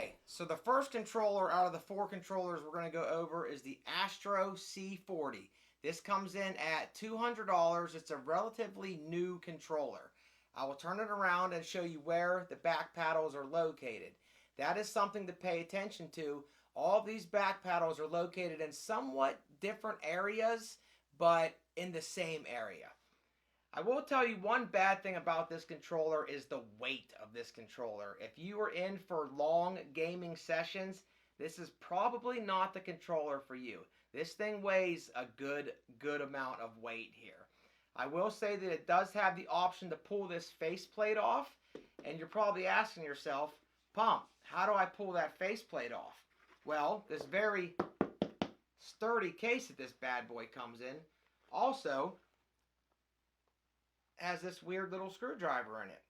Okay, so the first controller out of the 4 controllers we're going to go over is the Astro C40. This comes in at $200. It's a relatively new controller. I will turn it around and show you where the back paddles are located. That is something to pay attention to. All of these back paddles are located in somewhat different areas, but in the same area. I will tell you one bad thing about this controller is the weight of this controller. If you are in for long gaming sessions, this is probably not the controller for you. This thing weighs a good amount of weight here. I will say that it does have the option to pull this faceplate off, and you're probably asking yourself, Pump, how do I pull that faceplate off? Well, this very sturdy case that this bad boy comes in also has this weird little screwdriver in it.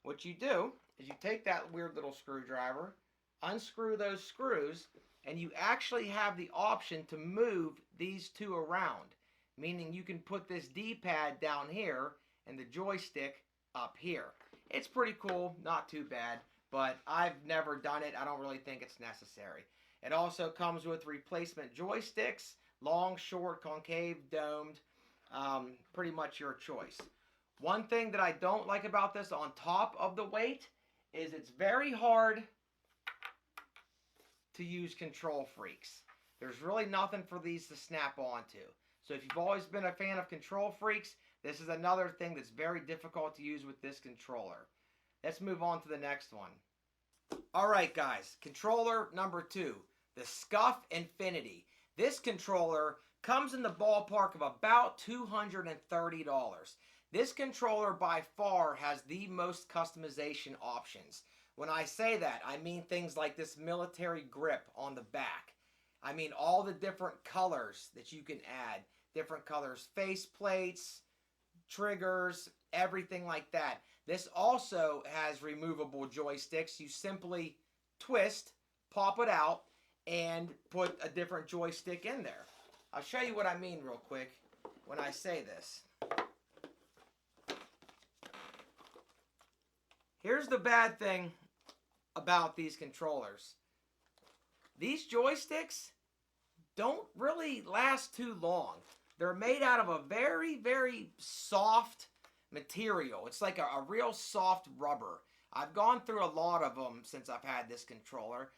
What you do is you take that weird little screwdriver, unscrew those screws, and you actually have the option to move these two around, meaning you can put this D-pad down here and the joystick up here. It's pretty cool, not too bad, but I've never done it. I don't really think it's necessary. It also comes with replacement joysticks, long, short, concave, domed, pretty much your choice. One thing that I don't like about this on top of the weight is it's very hard to use control freaks. There's really nothing for these to snap onto. So if you've always been a fan of control freaks, this is another thing that's very difficult to use with this controller. Let's move on to the next one. Alright guys, controller number 2, the Scuf Infinity. This controller comes in the ballpark of about $230. This controller by far has the most customization options. When I say that, I mean things like this military grip on the back. I mean all the different colors that you can add. Different colors, face plates, triggers, everything like that. This also has removable joysticks. You simply twist, pop it out, and put a different joystick in there. I'll show you what I mean real quick when I say this. Here's the bad thing about these controllers. These joysticks don't really last too long. They're made out of a very soft material. It's like a real soft rubber. I've gone through a lot of them since I've had this controller.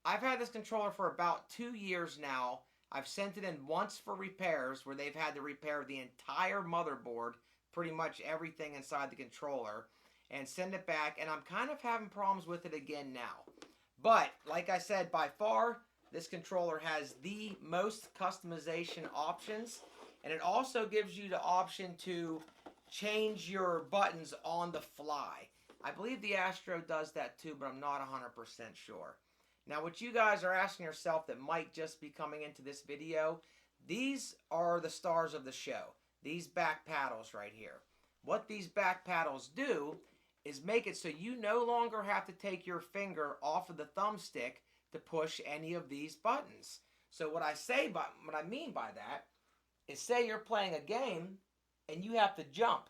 I've had this controller for about 2 years now. I've sent it in once for repairs where they've had to repair the entire motherboard, pretty much everything inside the controller, and send it back, and I'm kind of having problems with it again now. But, like I said, by far, this controller has the most customization options, and it also gives you the option to change your buttons on the fly. I believe the Astro does that too, but I'm not 100% sure. Now, what you guys are asking yourself that might just be coming into this video, these are the stars of the show. These back paddles right here. What these back paddles do is make it so you no longer have to take your finger off of the thumbstick to push any of these buttons. So what I mean by that is, say you're playing a game and you have to jump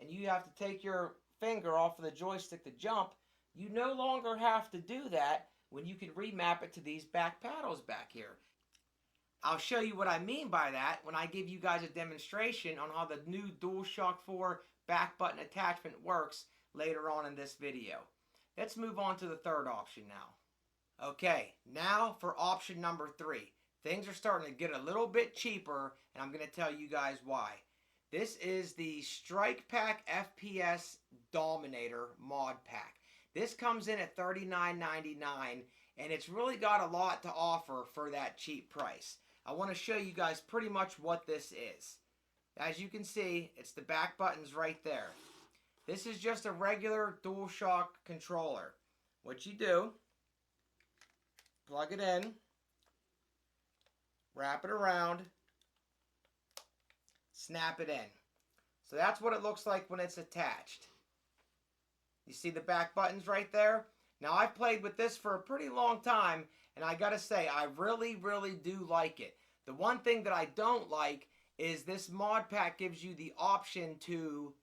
and you have to take your finger off of the joystick to jump. You no longer have to do that when you can remap it to these back paddles back here. I'll show you what I mean by that when I give you guys a demonstration on how the new DualShock 4 back button attachment works later on in this video. Let's move on to the third option now. Okay, now for option number 3. Things are starting to get a little bit cheaper, and I'm going to tell you guys why. This is the Strike Pack FPS Dominator mod pack. This comes in at $39.99, and it's really got a lot to offer for that cheap price. I want to show you guys pretty much what this is. As you can see, it's the back buttons right there. This is just a regular DualShock controller. What you do, plug it in, wrap it around, snap it in. So that's what it looks like when it's attached. You see the back buttons right there? Now, I've played with this for a pretty long time, and I gotta say, I really do like it. The one thing that I don't like is this mod pack gives you the option to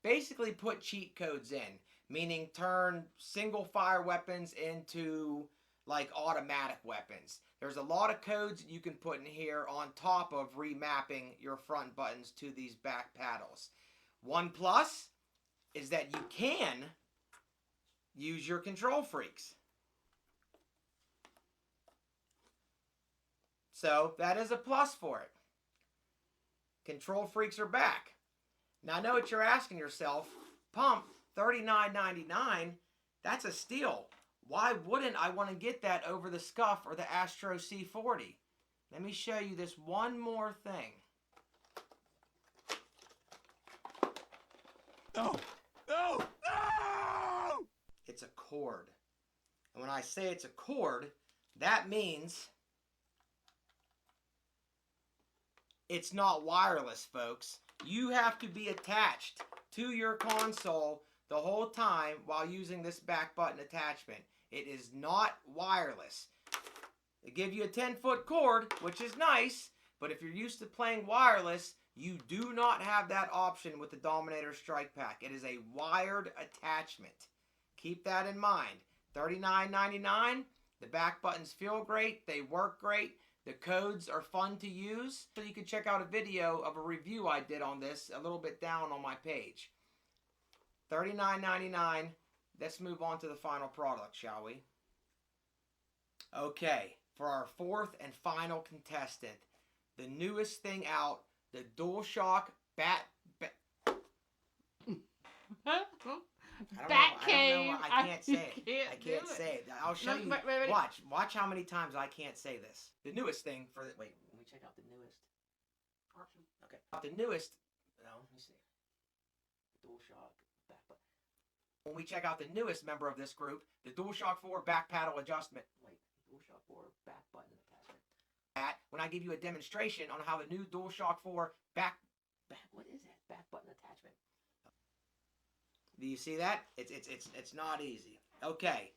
basically put cheat codes in. meaning turn single fire weapons into like automatic weapons. There's a lot of codes that you can put in here on top of remapping your front buttons to these back paddles. One plus is that you can use your control freaks. So that is a plus for it. Control freaks are back. Now I know what you're asking yourself, Pump, $39.99, that's a steal. Why wouldn't I want to get that over the Scuf or the Astro C40? Let me show you this one more thing. No! No! No! It's a cord. And when I say it's a cord, that means it's not wireless, folks. You have to be attached to your console the whole time while using this back button attachment. It is not wireless. They give you a 10-foot cord, which is nice, but if you're used to playing wireless, you do not have that option with the Dominator Strike Pack. It is a wired attachment. Keep that in mind. $39.99. The back buttons feel great. They work great. The codes are fun to use. So you can check out a video of a review I did on this a little bit down on my page. $39.99. Let's move on to the final product, shall we? Okay, for our fourth and final contestant, the newest thing out, the DualShock Bat I can't say it. I can't say it. I'll show you. Watch how many times I can't say this. The newest thing for the wait. Let me check out the newest. Okay, the newest. No, let me see. DualShock back button. When we check out the newest member of this group, the DualShock 4 back paddle adjustment. Wait, DualShock 4 back button attachment. When I give you a demonstration on how the new DualShock 4 back what is that? Back button attachment. Do you see that? It's not easy. Okay.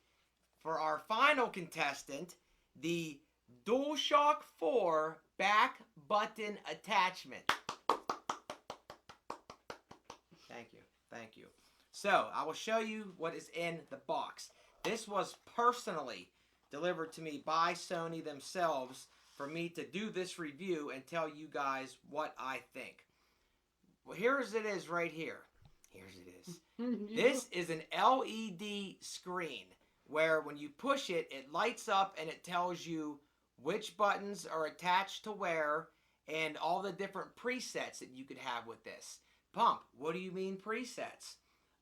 For our final contestant, the DualShock 4 back button attachment. Thank you. Thank you. So, I will show you what is in the box. This was personally delivered to me by Sony themselves for me to do this review and tell you guys what I think. Well, here's it is right here. Here's it is. This is an LED screen where when you push it, it lights up and it tells you which buttons are attached to where and all the different presets that you could have with this. Pump, what do you mean presets?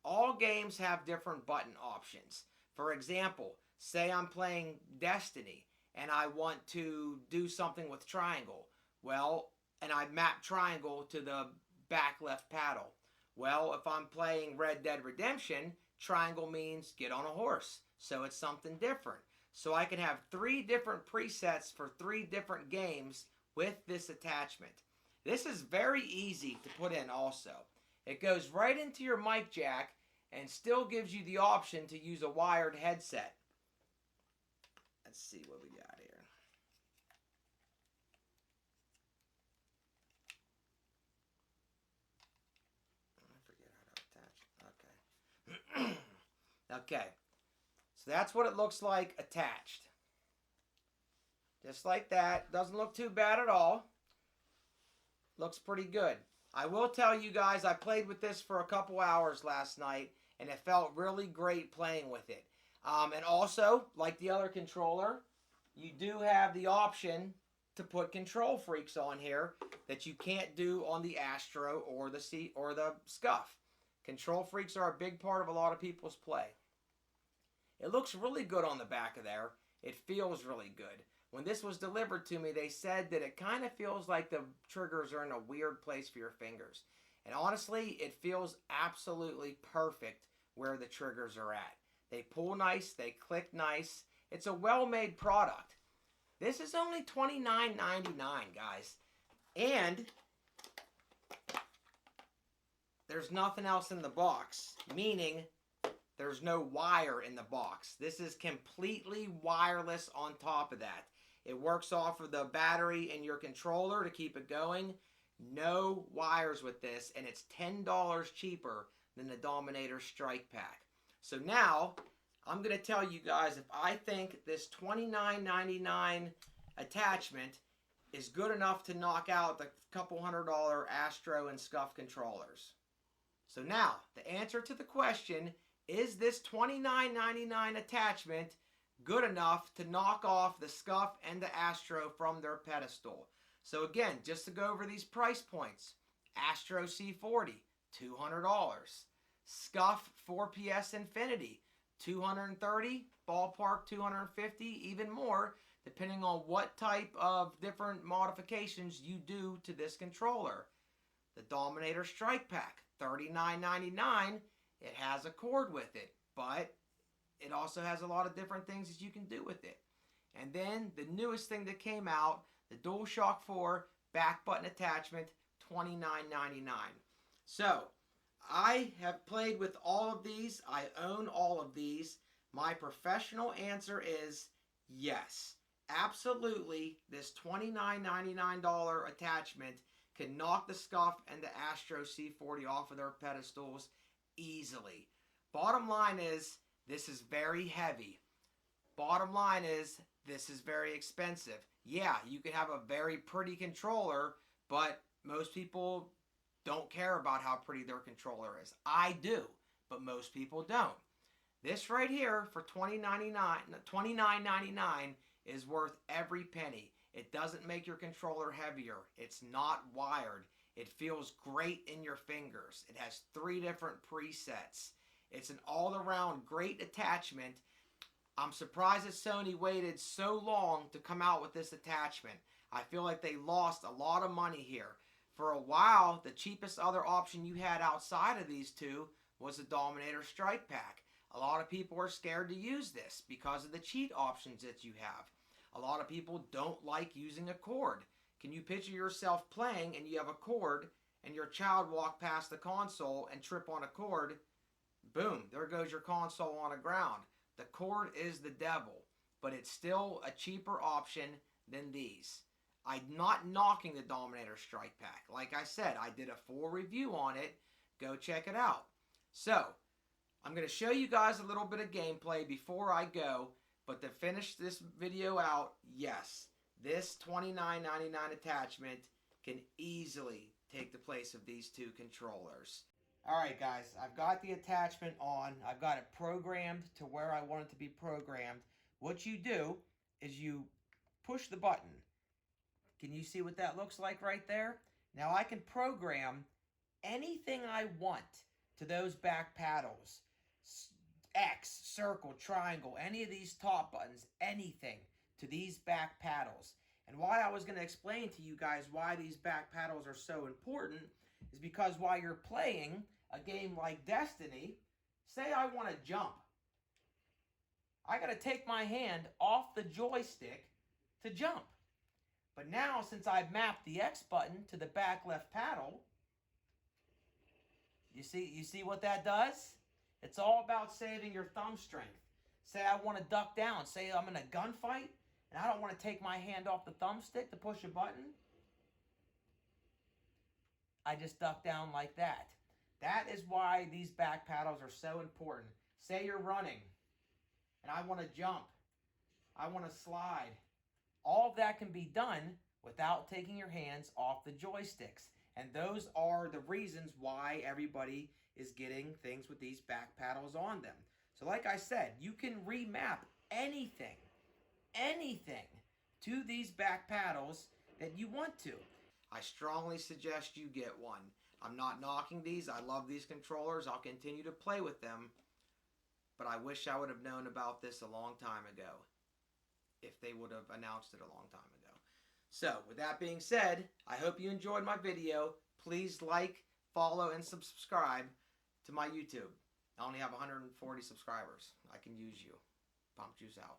All games have different button options. For example, say I'm playing Destiny and I want to do something with triangle. Well, and I map triangle to the back left paddle. Well, if I'm playing Red Dead Redemption, triangle means get on a horse. So it's something different. So I can have 3 different presets for 3 different games with this attachment. This is very easy to put in also. It goes right into your mic jack and still gives you the option to use a wired headset. Let's see what we got here. Okay, so that's what it looks like attached. Just like that. Doesn't look too bad at all. Looks pretty good. I will tell you guys, I played with this for a couple hours last night, and it felt really great playing with it. And also, like the other controller, you do have the option to put control freaks on here that you can't do on the Astro or the Scuf. Control freaks are a big part of a lot of people's play. It looks really good on the back of there. It feels really good. When this was delivered to me, they said that it kind of feels like the triggers are in a weird place for your fingers. And honestly, it feels absolutely perfect where the triggers are at. They pull nice, they click nice. It's a well-made product. This is only $29.99, guys. And there's nothing else in the box, meaning there's no wire in the box. This is completely wireless on top of that. It works off of the battery in your controller to keep it going. No wires with this, and it's $10 cheaper than the Dominator Strike Pack. So now, I'm going to tell you guys if I think this $29.99 attachment is good enough to knock out the couple $100 Astro and Scuf controllers. So now, the answer to the question, is this $29.99 attachment good enough to knock off the Scuf and the Astro from their pedestal? So again, just to go over these price points, Astro C40, $200. Scuf 4PS Infinity, $230, ballpark $250, even more, depending on what type of different modifications you do to this controller. The Dominator Strike Pack, $39.99. It has a cord with it, but it also has a lot of different things that you can do with it. And then the newest thing that came out, the DualShock 4 back button attachment, $29.99. So, I have played with all of these. I own all of these. My professional answer is yes. Absolutely, this $29.99 attachment can knock the Scuf and the Astro C40 off of their pedestals easily. Bottom line is, this is very heavy. Bottom line is, this is very expensive. Yeah, you can have a very pretty controller, but most people don't care about how pretty their controller is. I do, but most people don't. This right here for $29.99 is worth every penny. It doesn't make your controller heavier. It's not wired. It feels great in your fingers. It has 3 different presets. It's an all-around great attachment. I'm surprised that Sony waited so long to come out with this attachment. I feel like they lost a lot of money here. For a while, the cheapest other option you had outside of these two was the Dominator Strike Pack. A lot of people are scared to use this because of the cheat options that you have. A lot of people don't like using a cord. Can you picture yourself playing and you have a cord and your child walk past the console and trip on a cord? Boom, there goes your console on the ground. The cord is the devil, but it's still a cheaper option than these. I'm not knocking the Dominator Strike Pack. Like I said, I did a full review on it. Go check it out. So, I'm going to show you guys a little bit of gameplay before I go. But to finish this video out, yes, this $29.99 attachment can easily take the place of these two controllers. Alright guys, I've got the attachment on. I've got it programmed to where I want it to be programmed. What you do is you push the button. Can you see what that looks like right there? Now I can program anything I want to those back paddles. X, circle, triangle, any of these top buttons, anything to these back paddles. And why I was going to explain to you guys why these back paddles are so important is because while you're playing a game like Destiny, say I want to jump. I got to take my hand off the joystick to jump. But now, since I've mapped the X button to the back left paddle, you see what that does? It's all about saving your thumb strength. Say I want to duck down. Say I'm in a gunfight and I don't want to take my hand off the thumbstick to push a button. I just duck down like that. That is why these back paddles are so important. Say you're running and I want to jump. I want to slide. All of that can be done without taking your hands off the joysticks. And those are the reasons why everybody is getting things with these back paddles on them. So like I said, you can remap anything to these back paddles that you want to. I strongly suggest you get one. I'm not knocking these. I love these controllers. I'll continue to play with them. But I wish I would have known about this a long time ago, if they would have announced it a long time ago. So, with that being said, I hope you enjoyed my video. Please like, follow, and subscribe to my YouTube. I only have 140 subscribers. I can use you. Pump Juice out.